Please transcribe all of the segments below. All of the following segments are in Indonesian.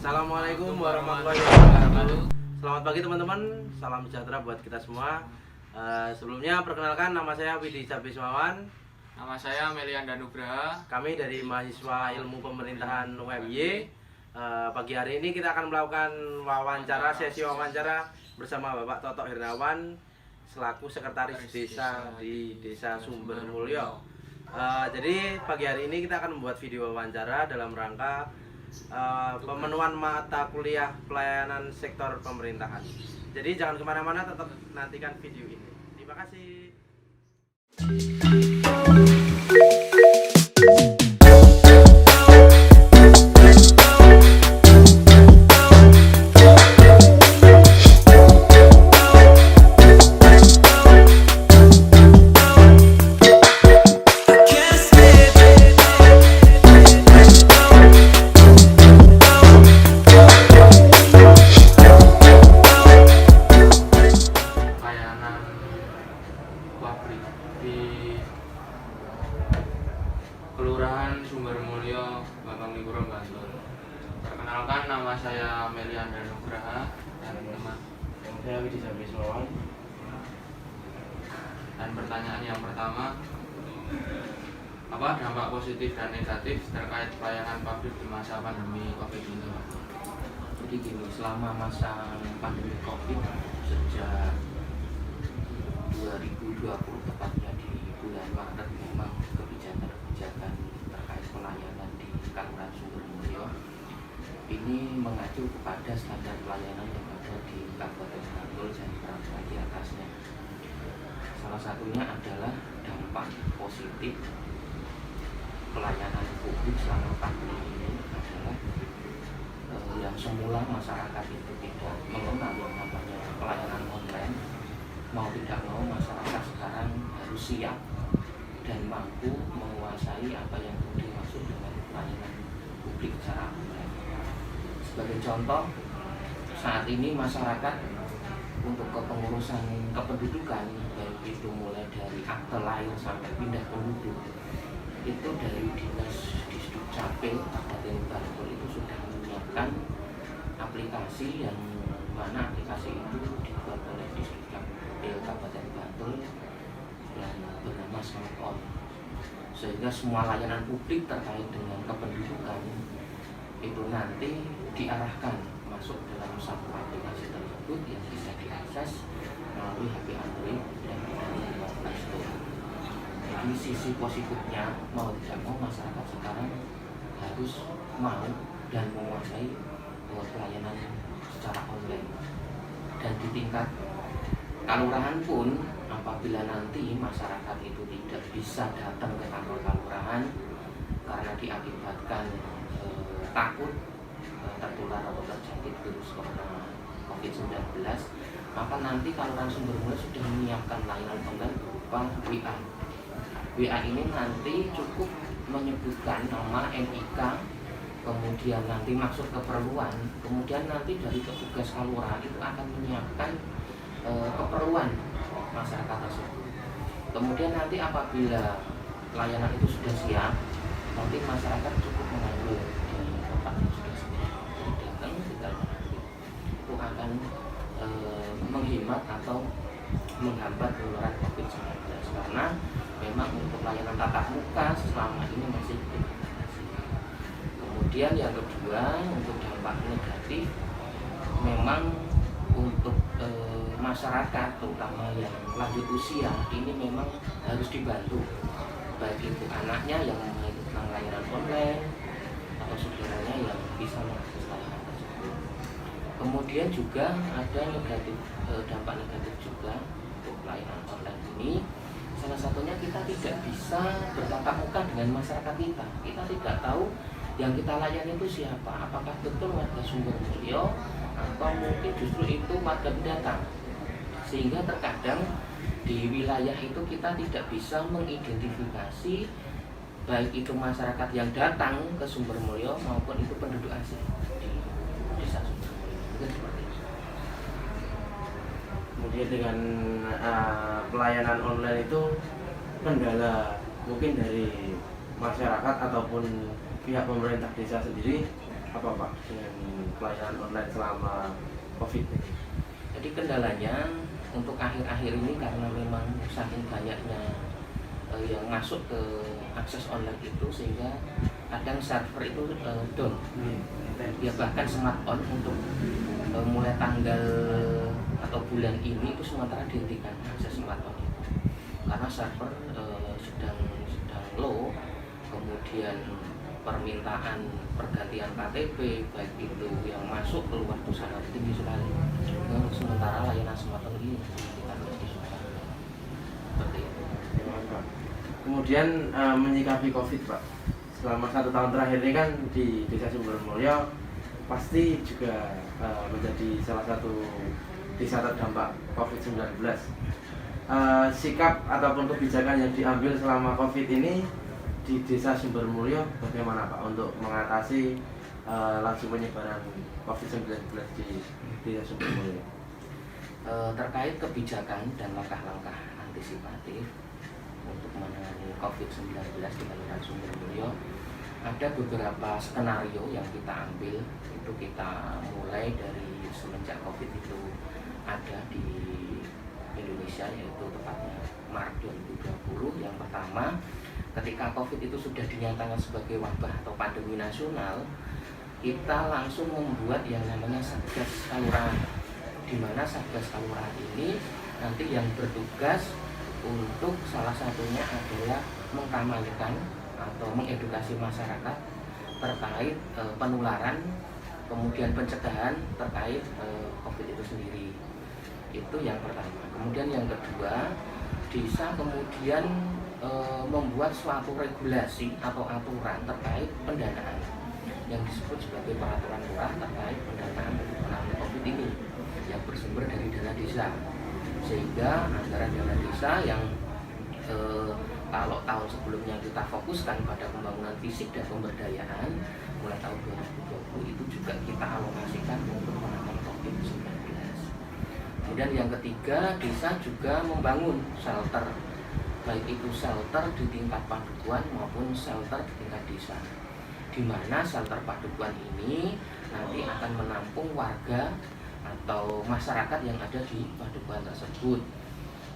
Assalamualaikum warahmatullahi wabarakatuh. Selamat pagi teman-teman, salam sejahtera buat kita semua. Sebelumnya perkenalkan, nama saya Widi Cabiswawan. Nama saya Melian Danugraha. Kami dari mahasiswa ilmu pemerintahan UMY. Pagi hari ini kita akan melakukan sesi wawancara bersama Bapak Toto Hernawan selaku sekretaris desa di Desa Sumbermulyo. Jadi pagi hari ini kita akan membuat video wawancara dalam rangka pemenuhan mata kuliah pelayanan sektor pemerintahan. Jadi jangan kemana-mana, tetap nantikan video ini. Terima kasih. Kelurahan Sumbermulyo, Bambang-Liburan, Bantul. Perkenalkan, nama saya Melian Danugraha dan teman. Saya Widi Cabiswawan. Dan pertanyaan yang pertama, apa dampak positif dan negatif terkait pelayanan publik di masa pandemi COVID-19? Jadi gini, selama masa pandemi COVID sejak 2020 tepatnya di bulan Maret, memang kebijakan terkait pelayanan di Kelurahan Sumbermulyo ini mengacu kepada standar pelayanan yang ada di Kabupaten Bantul dan peraturan di atasnya. Salah satunya adalah dampak positif pelayanan publik selama pandemi ini adalah yang semula masyarakat itu tidak mengenal yang namanya pelayanan online, mau tidak mau masyarakat sekarang harus siap dan mampu menguasai apa yang dimaksud dengan pelayanan publik secara online. Sebagai contoh, saat ini masyarakat untuk kepengurusan kependudukan, baik itu mulai dari akte lahir sampai pindah penduduk, itu dari Dinas Disdukcapil Kabupaten Bantul itu sudah menyiapkan aplikasi yang mana aplikasi itu dibuat oleh Disdukcapil Kabupaten Bantul dan bernama Smart On, sehingga semua layanan publik terkait dengan kependudukan itu nanti diarahkan masuk dalam satu aplikasi tersebut yang bisa diakses melalui HP Android dan melalui Play Store. Jadi sisi positifnya, mau tidak mau masyarakat sekarang harus mau dan menguasai pelayanan secara online. Dan di tingkat kelurahan pun, apabila nanti masyarakat itu tidak bisa datang ke kantor kelurahan karena diakibatkan takut tertular atau terjangkit virus corona COVID-19, maka nanti Kelurahan Sumbermulyo sudah menyiapkan layanan online berupa WA. WA ini nanti cukup menyebutkan nama NIK, kemudian nanti maksud keperluan, kemudian nanti dari petugas kelurahan itu akan menyiapkan keperluan masyarakat tersebut. Kemudian nanti apabila layanan itu sudah siap, nanti masyarakat cukup mengambil di tempat yang sudah siap, datang tinggal mengambil. Itu akan menghemat atau menghambat penularan COVID-19 karena memang untuk layanan tatap muka selama ini masih dibatasi. Kemudian yang kedua, untuk dampak negatif, memang untuk masyarakat terutama yang lanjut usia ini memang harus dibantu, baik itu anaknya yang mengikuti layanan online atau saudaranya yang bisa mengakses layanan tersebut. Kemudian juga ada dampak negatif juga untuk layanan online ini. Salah satunya kita tidak bisa bertatap muka dengan masyarakat kita. Kita tidak tahu yang kita layani itu siapa, apakah betul warga Sumbermulyo atau mungkin justru itu warga pendatang. Sehingga terkadang di wilayah itu kita tidak bisa mengidentifikasi baik itu masyarakat yang datang ke Sumbermulyo maupun itu penduduk asli di Desa Sumbermulyo. Mungkin seperti itu. Kemudian dengan pelayanan online itu kendala mungkin dari masyarakat ataupun pihak pemerintah desa sendiri apa Pak dengan pelayanan online selama COVID ini? Jadi kendalanya untuk akhir-akhir ini karena memang saking banyaknya yang masuk ke akses online itu, sehingga kadang server itu down. Ya bahkan smart on untuk mulai tanggal atau bulan ini itu sementara dihentikan akses smart on itu karena server sedang low. Kemudian permintaan pergantian KTP baik itu yang masuk keluar itu sangat tinggi sekali. Sementara layanan smart on ini kita masih susah seperti itu. Kemudian menyikapi COVID Pak, selama 1 tahun terakhir ini kan di Desa Sumbermulyo pasti juga menjadi salah satu desa terdampak COVID-19. Sikap ataupun kebijakan yang diambil selama COVID ini di Desa Sumbermulyo bagaimana Pak untuk mengatasi laju penyebaran COVID-19 di Desa Sumbermulyo? Terkait kebijakan dan langkah-langkah antisipatif untuk menangani COVID-19 di Kelurahan Sumbermulyo, ada beberapa skenario yang kita ambil. Itu kita mulai dari semenjak COVID itu ada di Indonesia, yaitu tepatnya Maret 2020. Yang pertama, ketika COVID itu sudah dinyatakan sebagai wabah atau pandemi nasional, kita langsung membuat yang namanya Satgas Kelurahan, di mana Satgas Kelurahan ini nanti yang bertugas untuk salah satunya adalah mengkampanyekan atau mengedukasi masyarakat terkait penularan, kemudian pencegahan terkait COVID itu sendiri. Itu yang pertama. Kemudian yang kedua, desa kemudian membuat suatu regulasi atau aturan terkait pendanaan yang disebut sebagai peraturan lurah terkait pendanaan penanganan COVID ini yang bersumber dari dana desa, sehingga anggaran dana desa yang kalau tahun sebelumnya kita fokuskan pada pembangunan fisik dan pemberdayaan, mulai tahun 2020 itu juga kita alokasikan untuk penanganan COVID-19. Kemudian yang ketiga, desa juga membangun shelter, baik itu shelter di tingkat padukuhan maupun shelter di tingkat desa, di mana shelter padukuhan ini nanti akan menampung warga atau masyarakat yang ada di padukuhan tersebut.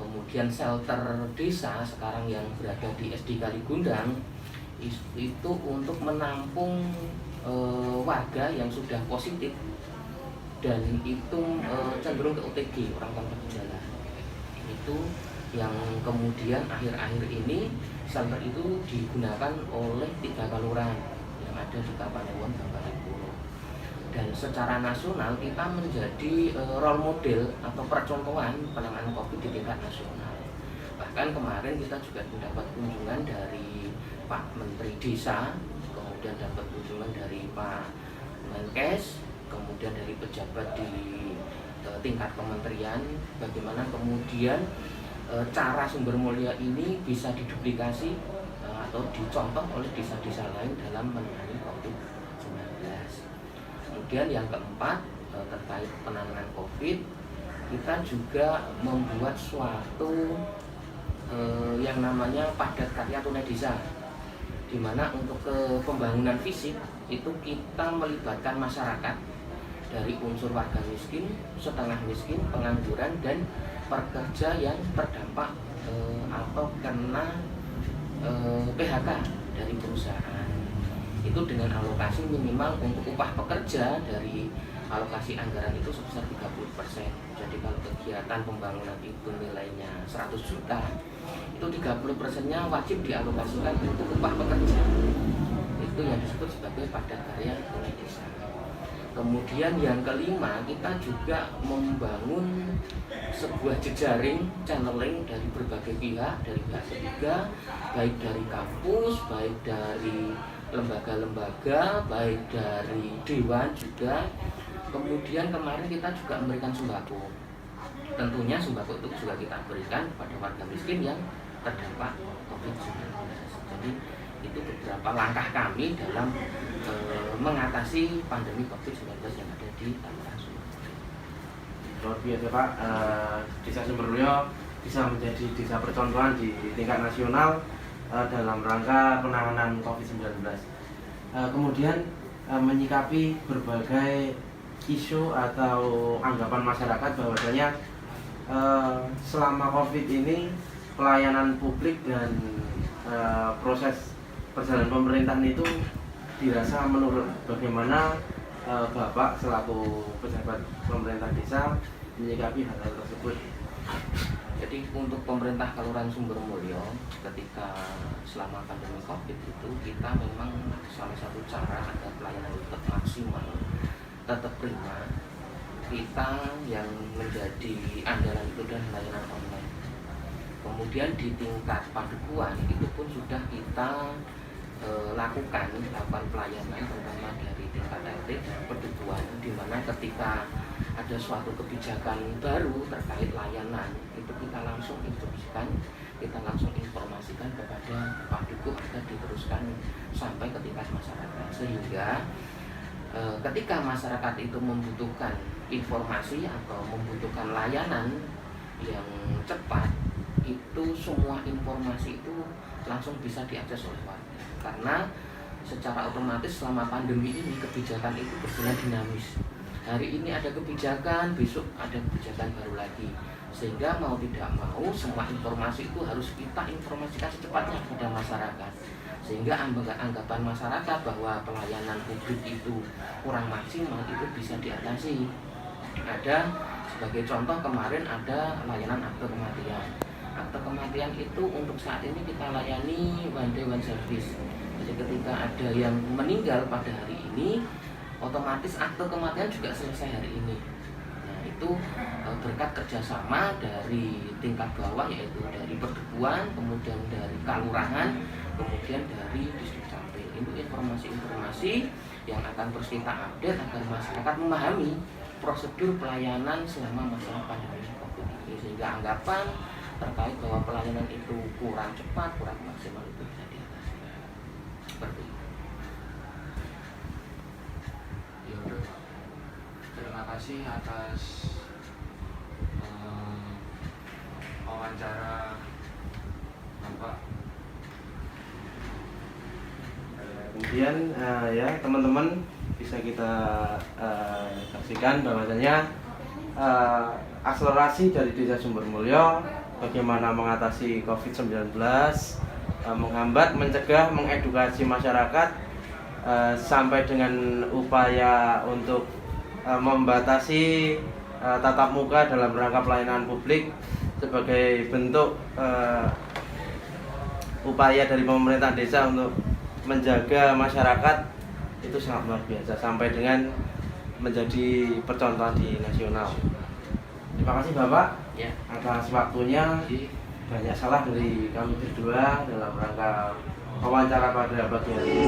Kemudian shelter desa sekarang yang berada di SD Kaligundang itu untuk menampung warga yang sudah positif dan itu cenderung ke OTG, orang tanpa gejala. Itu yang kemudian akhir-akhir ini shelter itu digunakan oleh 3 kelurahan yang ada di Kapanewon dan Paripuro. Dan secara nasional kita menjadi role model atau percontohan penanganan COVID di tingkat nasional. Bahkan kemarin kita juga mendapat kunjungan dari Pak Menteri Desa, kemudian dapat kunjungan dari Pak Menkes, kemudian dari pejabat di tingkat kementerian, bagaimana kemudian cara Sumbermulyo ini bisa diduplikasi atau dicontoh oleh desa-desa lain dalam menangani COVID-19. Kemudian yang keempat, terkait penanganan COVID, kita juga membuat suatu yang namanya padat karya tunai desa, di mana untuk pembangunan fisik itu kita melibatkan masyarakat dari unsur warga miskin, setengah miskin, pengangguran, dan pekerja yang terdampak atau kena PHK dari perusahaan. Itu dengan alokasi minimal untuk upah pekerja dari alokasi anggaran itu sebesar 30%. Jadi kalau kegiatan pembangunan itu nilainya 100 juta, itu 30%-nya wajib dialokasikan untuk upah pekerja. Itu yang disebut sebagai padat karya tunai desa. Kemudian yang kelima, kita juga membangun sebuah jejaring channeling dari berbagai pihak, dari pihak ketiga, baik dari kampus, baik dari lembaga-lembaga, baik dari dewan juga. Kemudian kemarin kita juga memberikan sembako. Tentunya sembako itu juga kita berikan pada warga miskin yang terdampak COVID-19. Jadi itu beberapa langkah kami dalam mengatasi pandemi COVID-19 yang ada di Kelurahan Sumbermulyo. Luar biasa Pak, Desa Sumbermulyo bisa menjadi desa percontohan di tingkat nasional dalam rangka penanganan COVID-19. Kemudian menyikapi berbagai isu atau anggapan masyarakat bahwasanya selama COVID ini pelayanan publik dan proses perjalanan pemerintahan itu dirasa menurun. Bagaimana Bapak selaku pejabat pemerintah desa menyikapi hal-hal tersebut? Jadi untuk pemerintah Kelurahan Sumbermulyo ketika selama pandemi COVID itu kita memang salah satu cara agar pelayanan tetap maksimal, tetap prima, kita yang menjadi andalan itu dan layanan online. Kemudian di tingkat padukuhan itu pun sudah kita lakukan pelayanan terutama dari tingkat RT dan padukuhan, di mana ketika ada suatu kebijakan baru terkait layanan itu kita langsung instruksikan, kita langsung informasikan kepada padukuh agar diteruskan sampai ke tingkat masyarakat, sehingga ketika masyarakat itu membutuhkan informasi atau membutuhkan layanan yang cepat, itu semua informasi itu langsung bisa diakses oleh warga. Karena secara otomatis selama pandemi ini kebijakan itu berjalan dinamis. Hari ini ada kebijakan, besok ada kebijakan baru lagi. Sehingga mau tidak mau semua informasi itu harus kita informasikan secepatnya kepada masyarakat. Sehingga anggapan masyarakat bahwa pelayanan publik itu kurang maksimal itu bisa diatasi. Ada sebagai contoh kemarin ada layanan akte kematian. Akte kematian itu untuk saat ini kita layani one day one service. Jadi ketika ada yang meninggal pada hari ini, otomatis akte kematian juga selesai hari ini. Nah itu berkat kerjasama dari tingkat bawah, yaitu dari perdukuhan, kemudian dari kelurahan, kemudian dari distrik Campil. Itu informasi-informasi yang akan terus kita update agar masyarakat memahami prosedur pelayanan selama masa pandemi COVID ini, sehingga anggapan terkait bahwa pelayanan itu kurang cepat, kurang maksimal itu bisa diatasi. Seperti itu. Ya udah, terima kasih atas wawancara Bapak. Kemudian ya teman-teman bisa kita saksikan bahwasanya akselerasi dari Desa Sumbermulyo bagaimana mengatasi COVID-19, menghambat, mencegah, mengedukasi masyarakat sampai dengan upaya untuk membatasi tatap muka dalam rangka pelayanan publik sebagai bentuk upaya dari pemerintah desa untuk menjaga masyarakat, itu sangat luar biasa sampai dengan menjadi percontohan di nasional. Terima kasih Bapak atas waktunya. Banyak salah dari kami berdua dalam rangka wawancara pada pagi hari ini.